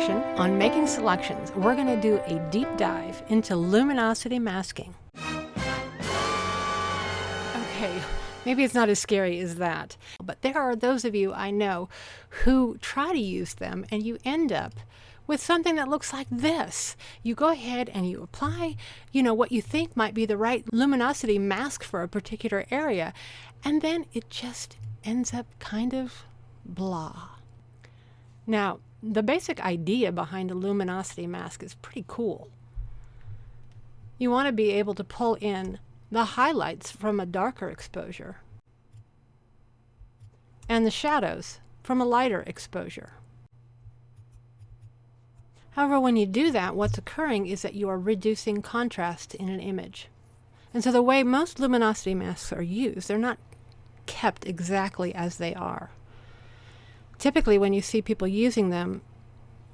section on making selections, we're going to do a deep dive into luminosity masking. Okay, maybe it's not as scary as that, but there are those of you I know who try to use them and you end up with something that looks like this. You go ahead and you apply, what you think might be the right luminosity mask for a particular area, and then it just ends up kind of blah. Now, the basic idea behind a luminosity mask is pretty cool. You want to be able to pull in the highlights from a darker exposure and the shadows from a lighter exposure. However, when you do that, what's occurring is that you are reducing contrast in an image. And so the way most luminosity masks are used, they're not kept exactly as they are. Typically, when you see people using them,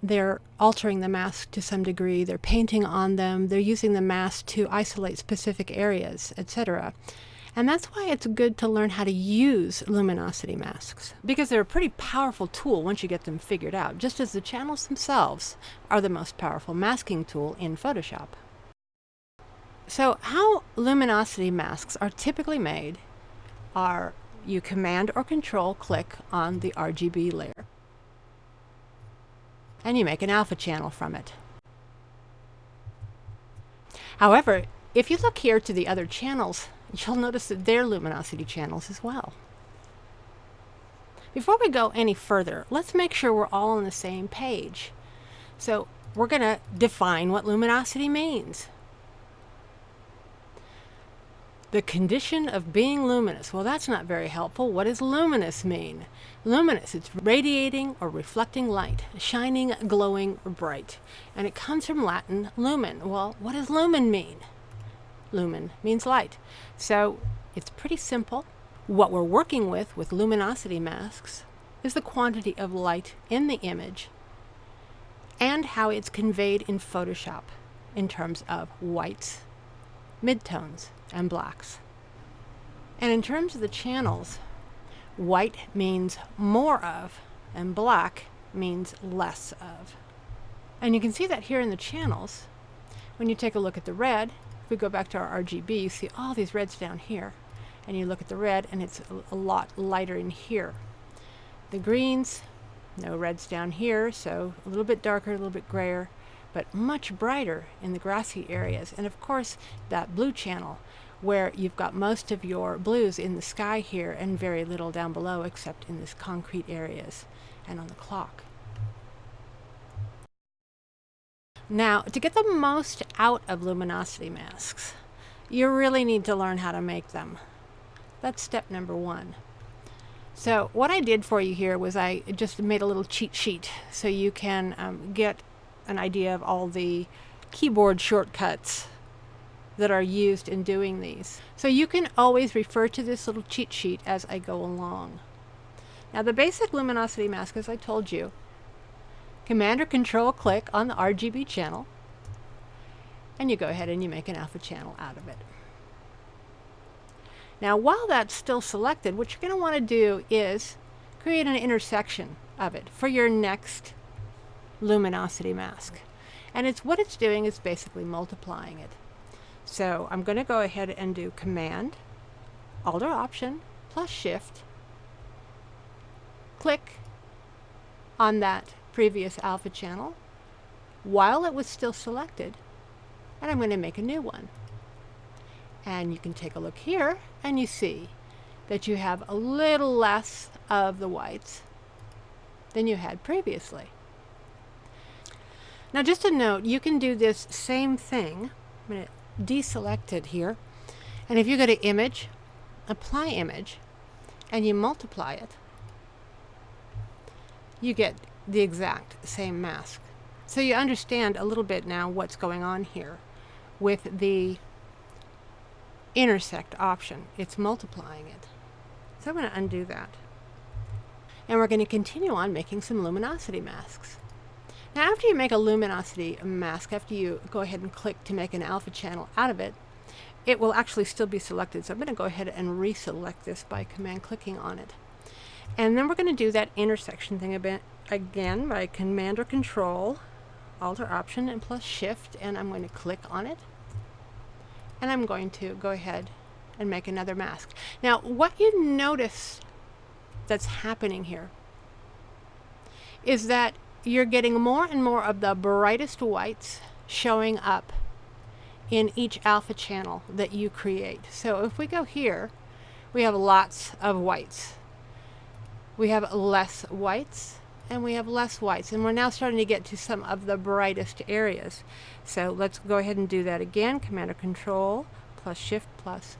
they're altering the mask to some degree, they're painting on them, they're using the mask to isolate specific areas, etc. And that's why it's good to learn how to use luminosity masks, because they're a pretty powerful tool once you get them figured out, just as the channels themselves are the most powerful masking tool in Photoshop. So how luminosity masks are typically made are you Command or Control click on the RGB layer and you make an alpha channel from it. However, if you look here to the other channels, you'll notice that they're luminosity channels as well. Before we go any further, let's make sure we're all on the same page. So we're going to define what luminosity means. The condition of being luminous. Well, that's not very helpful. What does luminous mean? Luminous, it's radiating or reflecting light, shining, glowing, or bright. And it comes from Latin lumen. Well, what does lumen mean? Lumen means light. So it's pretty simple. What we're working with luminosity masks is the quantity of light in the image and how it's conveyed in Photoshop in terms of whites, midtones, and blacks. And in terms of the channels, white means more of and black means less of. And you can see that here in the channels. When you take a look at the red, if we go back to our RGB, you see all these reds down here. And you look at the red and it's a lot lighter in here. The greens, no reds down here, so a little bit darker, a little bit grayer, but much brighter in the grassy areas. And of course, that blue channel, where you've got most of your blues in the sky here and very little down below except in this concrete areas and on the clock. Now, to get the most out of luminosity masks, you really need to learn how to make them. That's step number one. So what I did for you here was I just made a little cheat sheet so you can get an idea of all the keyboard shortcuts that are used in doing these. So you can always refer to this little cheat sheet as I go along. Now the basic luminosity mask, as I told you, Command or Control click on the RGB channel and you go ahead and you make an alpha channel out of it. Now while that's still selected, what you're going to want to do is create an intersection of it for your next luminosity mask. And what it's doing is basically multiplying it. So I'm going to go ahead and do Command, Alt or Option, plus Shift, click on that previous alpha channel while it was still selected, and I'm going to make a new one. And you can take a look here and you see that you have a little less of the whites than you had previously. Now just a note, you can do this same thing. I'm going to deselect it here, and if you go to Image, Apply Image, and you multiply it, you get the exact same mask. So you understand a little bit now what's going on here with the intersect option. It's multiplying it. So I'm going to undo that. And we're going to continue on making some luminosity masks. Now after you make a luminosity mask, after you go ahead and click to make an alpha channel out of it, it will actually still be selected. So I'm going to go ahead and reselect this by command clicking on it. And then we're going to do that intersection thing a bit again by Command or Control, Alt or Option, and plus Shift, and I'm going to click on it. And I'm going to go ahead and make another mask. Now, what you notice that's happening here is that you're getting more and more of the brightest whites showing up in each alpha channel that you create. So if we go here, we have lots of whites. We have less whites, and we have less whites, and we're now starting to get to some of the brightest areas. So let's go ahead and do that again. Command or Control plus Shift plus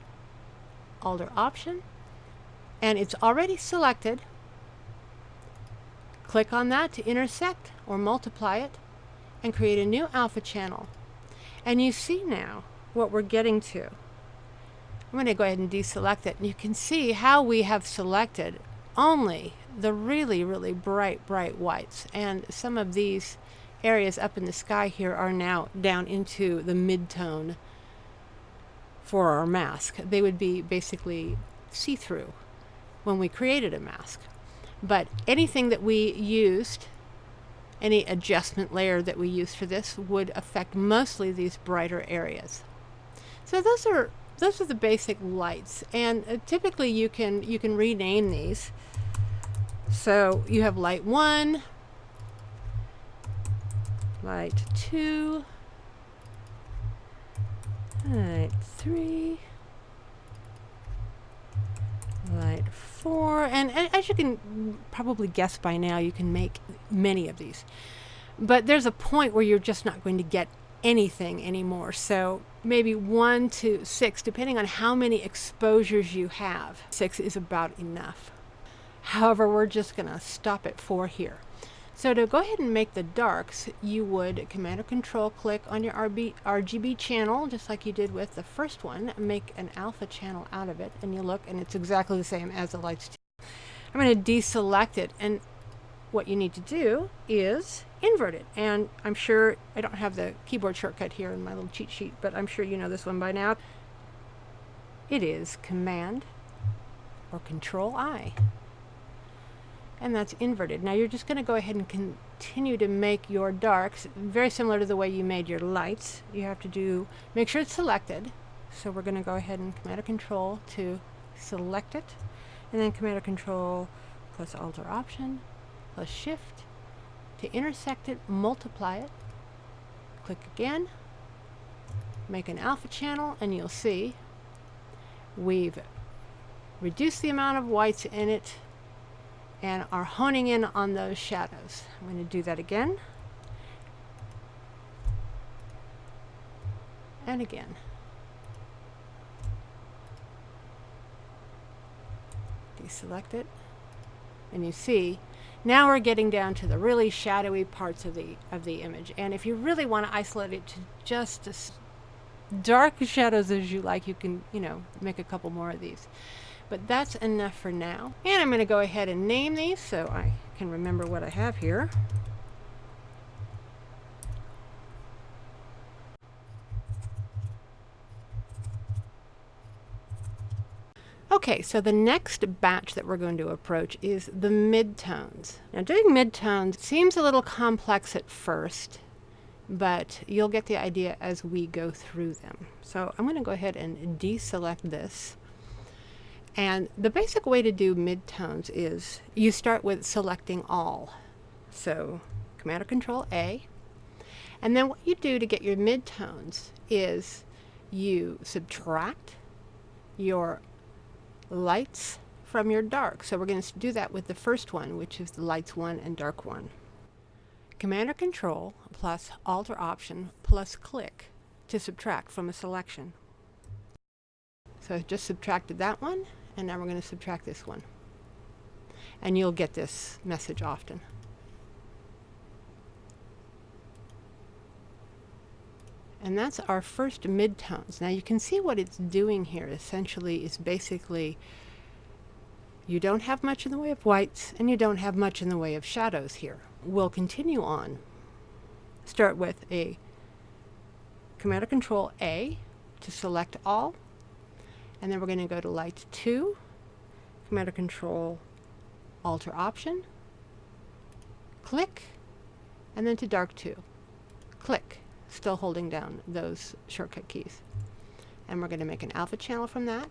Alt or Option, and it's already selected. Click on that to intersect or multiply it and create a new alpha channel. And you see now what we're getting to. I'm going to go ahead and deselect it, and you can see how we have selected only the really, really bright whites. And some of these areas up in the sky here are now down into the mid-tone for our mask. They would be basically see-through when we created a mask. But anything that we used, any adjustment layer that we used for this, would affect mostly these brighter areas. So those are the basic lights, and typically you can rename these. So you have light 1, light 2, light 3, light 4, and as you can probably guess by now, you can make many of these. But there's a point where you're just not going to get anything anymore. So maybe 1 to 6, depending on how many exposures you have. 6 is about enough. However, we're just going to stop at 4 here. So to go ahead and make the darks, you would Command or Control click on your RGB channel, just like you did with the first one, make an alpha channel out of it, and you look, and it's exactly the same as the lights. I'm going to deselect it, and what you need to do is invert it. And I'm sure I don't have the keyboard shortcut here in my little cheat sheet, but I'm sure you know this one by now. It is Command or Control I. And that's inverted. Now you're just going to go ahead and continue to make your darks very similar to the way you made your lights. You have to make sure it's selected. So we're going to go ahead and Command or Control to select it, and then Command or Control plus Alt or Option plus Shift to intersect it, multiply it. Click again, make an alpha channel, and you'll see we've reduced the amount of whites in it and are honing in on those shadows. I'm going to do that again and again. Deselect it, and you see now we're getting down to the really shadowy parts of the image. And if you really want to isolate it to just as dark shadows as you like, you can make a couple more of these. But that's enough for now. And I'm going to go ahead and name these so I can remember what I have here. Okay, so the next batch that we're going to approach is the midtones. Now, doing midtones seems a little complex at first, but you'll get the idea as we go through them. So I'm going to go ahead and deselect this. And the basic way to do midtones is you start with selecting all. So Command or Control A. And then what you do to get your midtones is you subtract your lights from your dark. So we're going to do that with the first one, which is the lights 1 and dark 1. Command or Control plus Alt or Option plus click to subtract from a selection. So I just subtracted that one, and now we're going to subtract this one. And you'll get this message often. And that's our first midtones. Now you can see what it's doing here essentially is basically you don't have much in the way of whites and you don't have much in the way of shadows here. We'll continue on. Start with a Command or Control A to select all. And then we're going to go to light 2, Command or Control Alter Option, click, and then to Dark 2. Click, still holding down those shortcut keys. And we're going to make an alpha channel from that,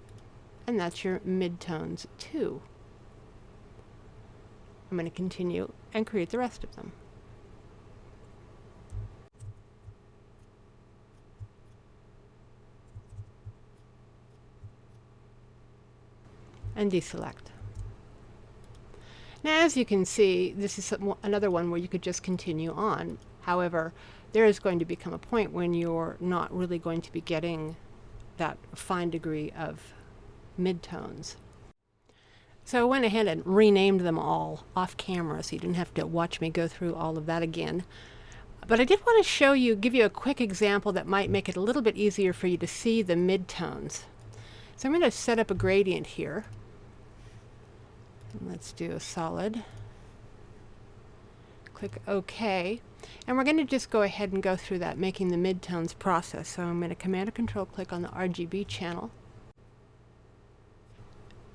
and that's your midtones 2. I'm going to continue and create the rest of them. And deselect. Now, as you can see, this is another one where you could just continue on. However, there is going to become a point when you're not really going to be getting that fine degree of midtones. So I went ahead and renamed them all off camera so you didn't have to watch me go through all of that again. But I did want to show you, give you a quick example that might make it a little bit easier for you to see the midtones. So I'm going to set up a gradient here. Let's do a solid. Click OK. And we're going to just go ahead and go through that making the midtones process. So I'm going to Command or Control click on the RGB channel.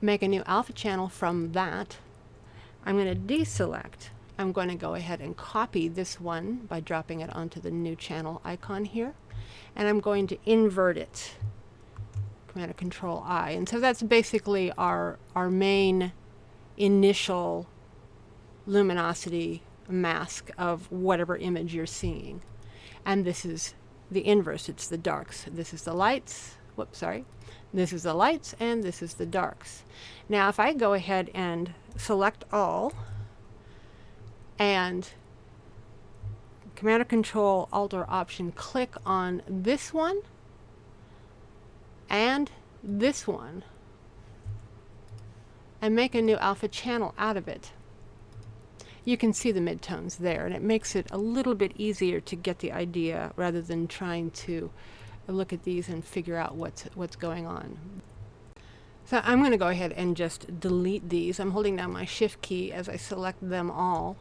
Make a new alpha channel from that. I'm going to deselect. I'm going to go ahead and copy this one by dropping it onto the new channel icon here. And I'm going to invert it. Command or Control I. And so that's basically our main initial luminosity mask of whatever image you're seeing. And this is the inverse. It's the darks. This is the lights. Whoops, sorry. This is the lights and this is the darks. Now if I go ahead and select all and Command or Control Alt or Option click on this one and this one and make a new alpha channel out of it, you can see the midtones there, and it makes it a little bit easier to get the idea rather than trying to look at these and figure out what's going on. So I'm going to go ahead and just delete these. I'm holding down my Shift key as I select them all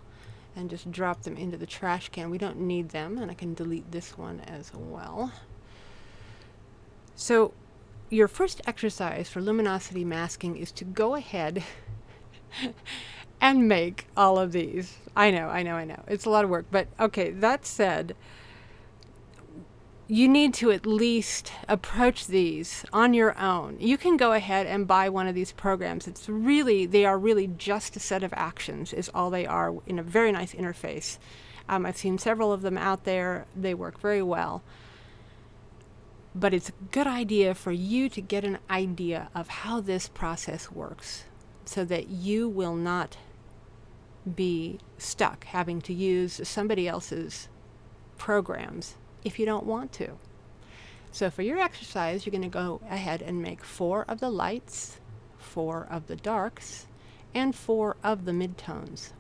and just drop them into the trash can. We don't need them, and I can delete this one as well. So your first exercise for luminosity masking is to go ahead and make all of these. I know. It's a lot of work, but okay, that said, you need to at least approach these on your own. You can go ahead and buy one of these programs. They are really just a set of actions is all they are in a very nice interface. I've seen several of them out there. They work very well. But it's a good idea for you to get an idea of how this process works so that you will not be stuck having to use somebody else's programs if you don't want to. So for your exercise, you're going to go ahead and make 4 of the lights, 4 of the darks, and 4 of the midtones.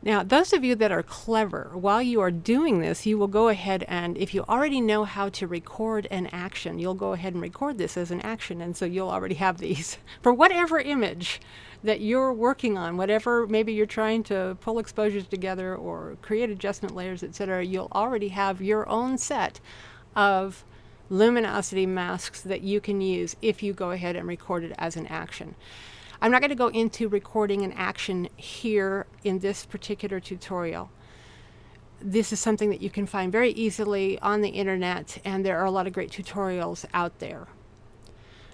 Now, those of you that are clever, while you are doing this, you will go ahead and, if you already know how to record an action, you'll go ahead and record this as an action, and so you'll already have these. For whatever image that you're working on, whatever, maybe you're trying to pull exposures together or create adjustment layers, etc., you'll already have your own set of luminosity masks that you can use if you go ahead and record it as an action. I'm not going to go into recording an action here in this particular tutorial. This is something that you can find very easily on the internet, and there are a lot of great tutorials out there.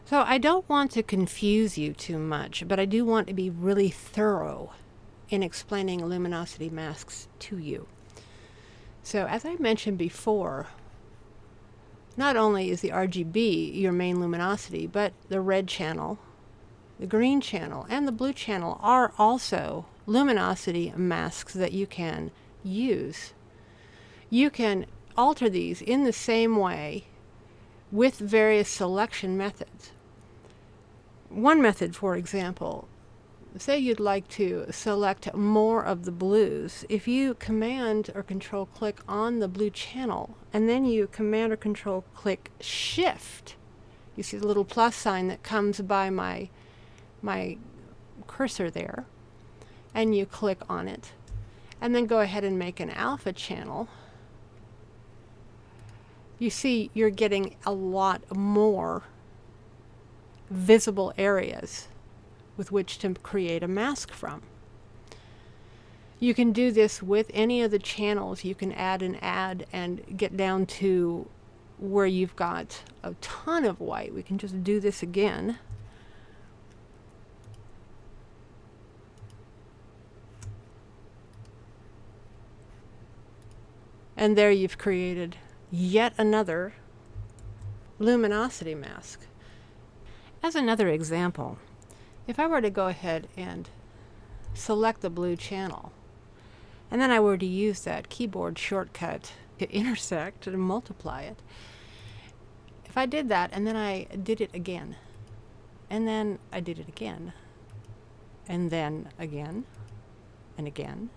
So I don't want to confuse you too much, but I do want to be really thorough in explaining luminosity masks to you. So as I mentioned before, not only is the RGB your main luminosity, but the red channel, the green channel, and the blue channel are also luminosity masks that you can use. You can alter these in the same way with various selection methods. One method, for example, say you'd like to select more of the blues. If you Command or Control click on the blue channel, and then you Command or Control click Shift, you see the little plus sign that comes by my cursor there, and you click on it, and then go ahead and make an alpha channel. You see you're getting a lot more visible areas with which to create a mask from. You can do this with any of the channels. You can add and get down to where you've got a ton of white. We can just do this again. And there you've created yet another luminosity mask. As another example, if I were to go ahead and select the blue channel, and then I were to use that keyboard shortcut to intersect and multiply it, if I did that and then I did it again, and then I did it again, and then again, and again,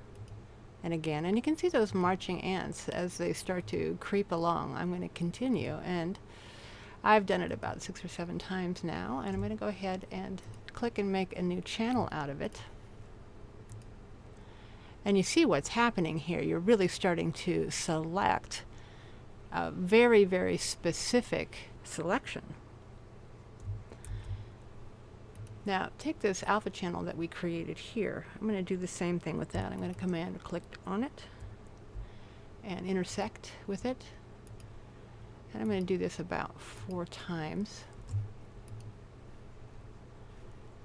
and again, and you can see those marching ants as they start to creep along. I'm going to continue, and I've done it about 6 or 7 times now, and I'm going to go ahead and click and make a new channel out of it. And you see what's happening here. You're really starting to select a very, very specific selection. Now, take this alpha channel that we created here. I'm going to do the same thing with that. I'm going to command click on it and intersect with it. And I'm going to do this about 4 times.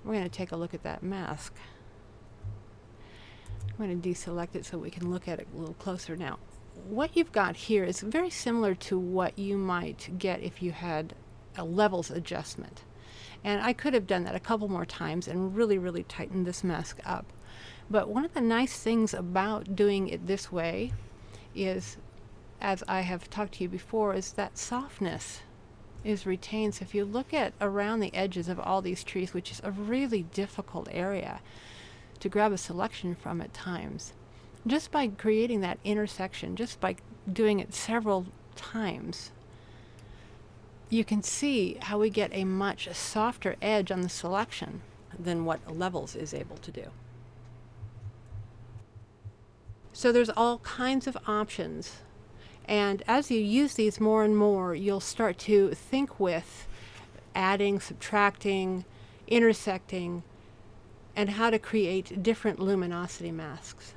We're going to take a look at that mask. I'm going to deselect it so we can look at it a little closer now. What you've got here is very similar to what you might get if you had a levels adjustment. And I could have done that a couple more times and really tightened this mask up. But one of the nice things about doing it this way is, as I have talked to you before, is that softness is retained. So if you look at around the edges of all these trees, which is a really difficult area to grab a selection from at times, just by creating that intersection, just by doing it several times, you can see how we get a much softer edge on the selection than what Levels is able to do. So there's all kinds of options, and as you use these more and more, you'll start to think with adding, subtracting, intersecting, and how to create different luminosity masks.